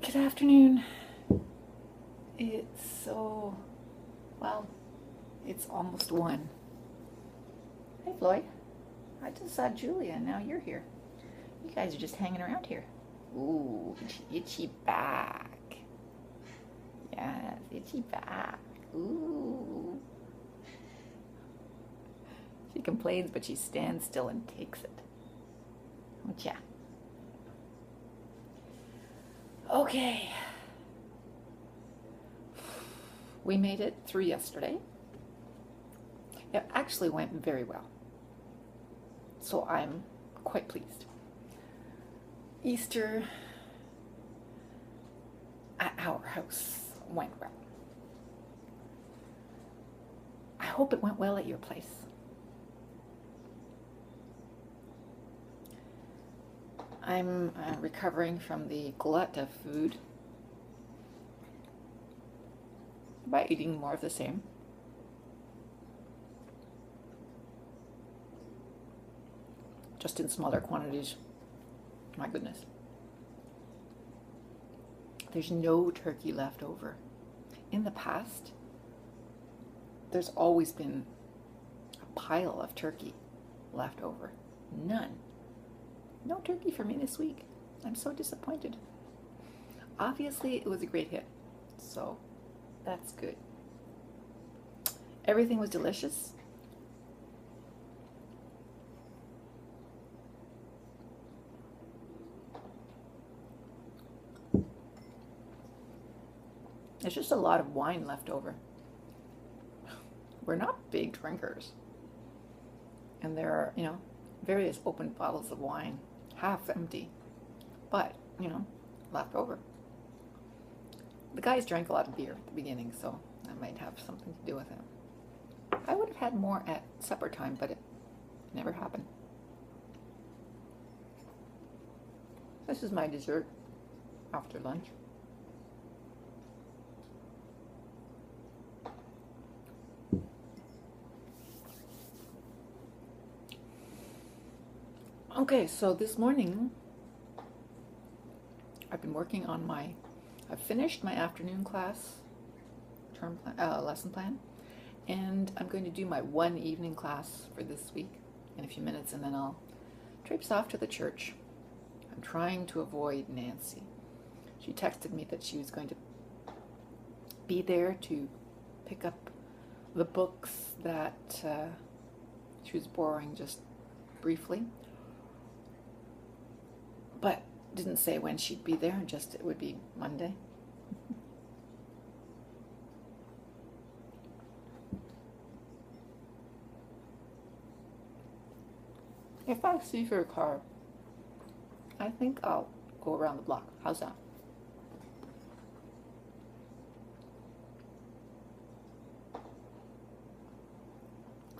Good afternoon. It's so, well, it's almost 1. Hey, Floyd. I just saw Julia and now you're here. You guys are just hanging around here. Ooh, itchy back. Yes, itchy back. Ooh. She complains, but she stands still and takes it. Oh, yeah. Okay. We made it through yesterday. It actually went very well. So I'm quite pleased. Easter at our house went well. I hope it went well at your place. I'm recovering from the glut of food by eating more of the same. Just in smaller quantities. My goodness. There's no turkey left over. In the past, there's always been a pile of turkey left over. None. No turkey for me this week. I'm so disappointed. Obviously, it was a great hit, so that's good. Everything was delicious. There's just a lot of wine left over. We're not big drinkers. And there are, various open bottles of wine, half empty, but, left over. The guys drank a lot of beer at the beginning, so that might have something to do with it. I would have had more at supper time, but it never happened. This is my dessert after lunch. Okay, so this morning I've been working on I've finished my afternoon class lesson plan, and I'm going to do my one evening class for this week in a few minutes, and then I'll traipse off to the church. I'm trying to avoid Nancy. She texted me that she was going to be there to pick up the books that she was borrowing just briefly, but didn't say when she'd be there, just it would be Monday. If I see her car, I think I'll go around the block. How's that?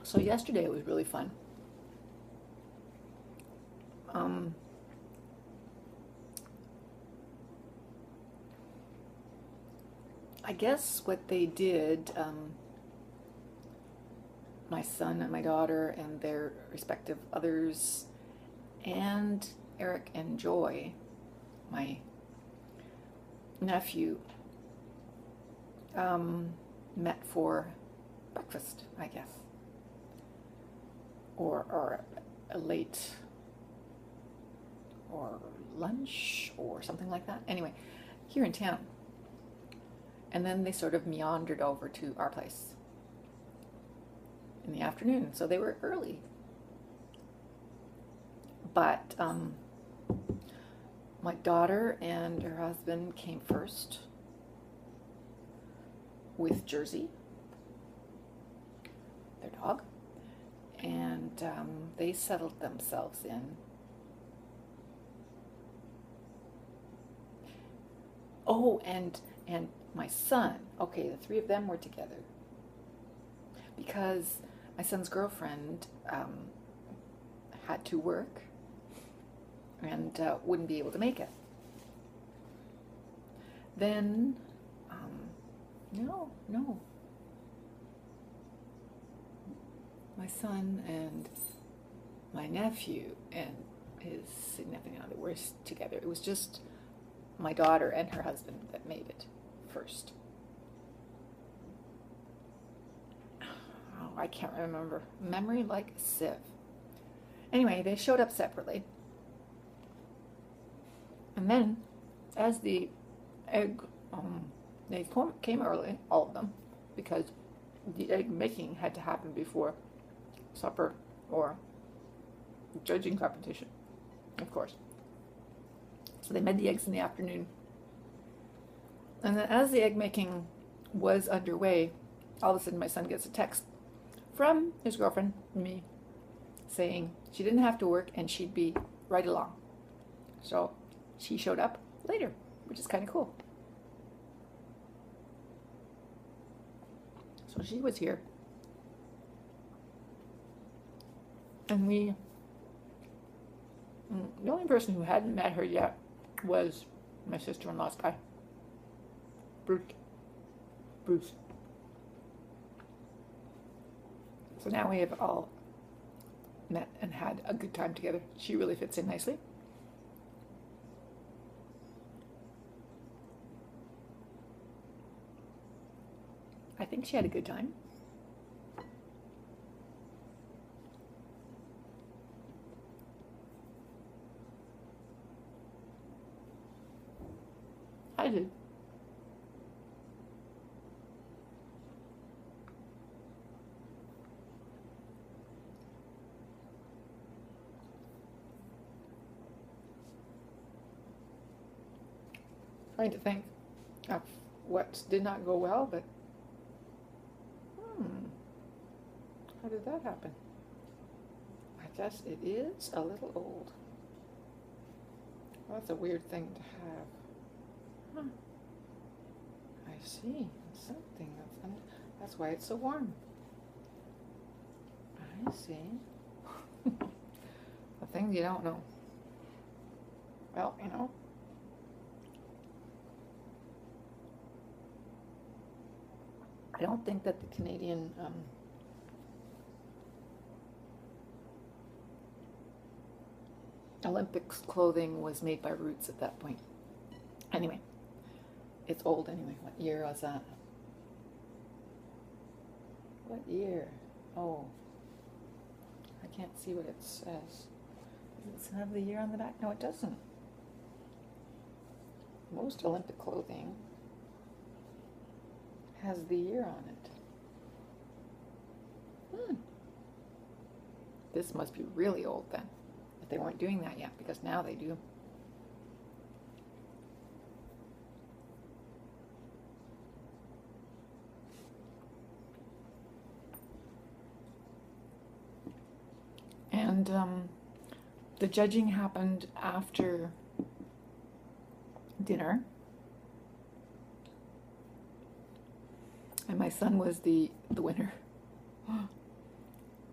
So yesterday it was really fun. I guess what they did, my son and my daughter and their respective others, and Eric and Joy, my nephew, met for breakfast, I guess, or a late, or lunch, or something like that. Anyway, here in town. And then they sort of meandered over to our place in the afternoon, so they were early. But my daughter and her husband came first with Jersey, their dog, and they settled themselves in. Oh, and my son. Okay, the three of them were together because my son's girlfriend had to work and wouldn't be able to make it. Then, no, my son and my nephew and his significant other were together. It was just my daughter and her husband that made it first. Oh, I can't remember. Memory like a sieve. Anyway, they showed up separately. And then, as the egg, they came early, all of them, because the egg making had to happen before supper or judging competition, of course. So they made the eggs in the afternoon. And then as the egg making was underway, all of a sudden my son gets a text from his girlfriend, me, saying she didn't have to work and she'd be right along. So she showed up later, which is kind of cool. So she was here. And the only person who hadn't met her yet was my sister-in-law's guy, Bruce. So now we have all met and had a good time together. She really fits in nicely. I think she had a good time. I did. Trying to think of what did not go well, but how did that happen? I guess it is a little old. Well, that's a weird thing to have. Huh. I see. Something that's why it's so warm. I see. The things you don't know. Well, you know. I don't think that the Canadian Olympics clothing was made by Roots at that point. Anyway, it's old anyway. What year was that? What year? Oh, I can't see what it says. Does it have the year on the back? No, it doesn't. Most Olympic clothing has the year on it. This must be really old then, if they weren't doing that yet, because now they do. And the judging happened after dinner. And my son was the winner.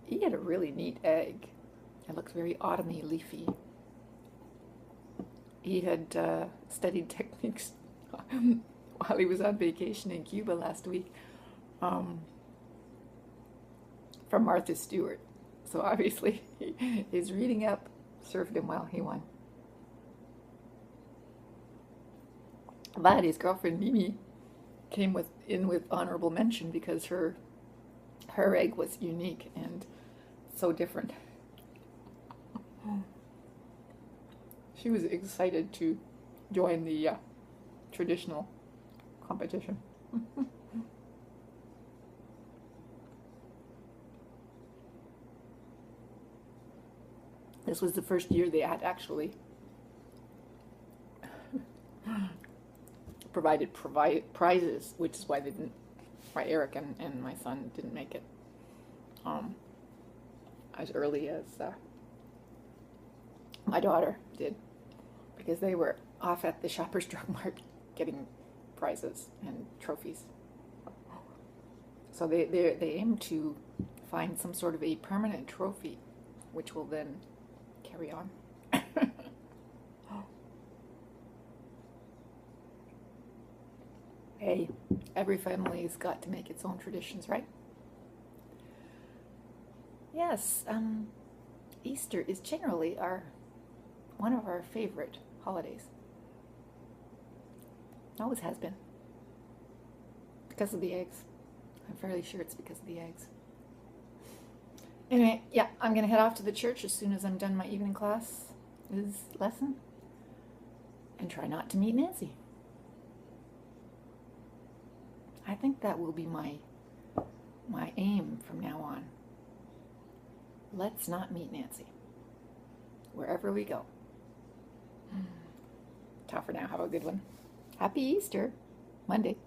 He had a really neat egg. It looks very autumny, leafy. He had studied techniques while he was on vacation in Cuba last week from Martha Stewart. So obviously his reading up served him well. He won. But his girlfriend Mimi came in with honorable mention because her egg was unique and so different. She was excited to join the traditional competition. This was the first year they had actually provided prizes, which is why Eric and my son didn't make it as early as my daughter did, because they were off at the Shoppers Drug Mart getting prizes and trophies. So they aim to find some sort of a permanent trophy, which will then carry on. Hey, every family's got to make its own traditions, right? Yes, Easter is generally one of our favorite holidays. Always has been. Because of the eggs. I'm fairly sure it's because of the eggs. Anyway, yeah, I'm going to head off to the church as soon as I'm done my evening class lesson. And try not to meet Nancy. I think that will be my aim from now on. Let's not meet Nancy. Wherever we go. Ciao for now. Have a good one. Happy Easter. Monday.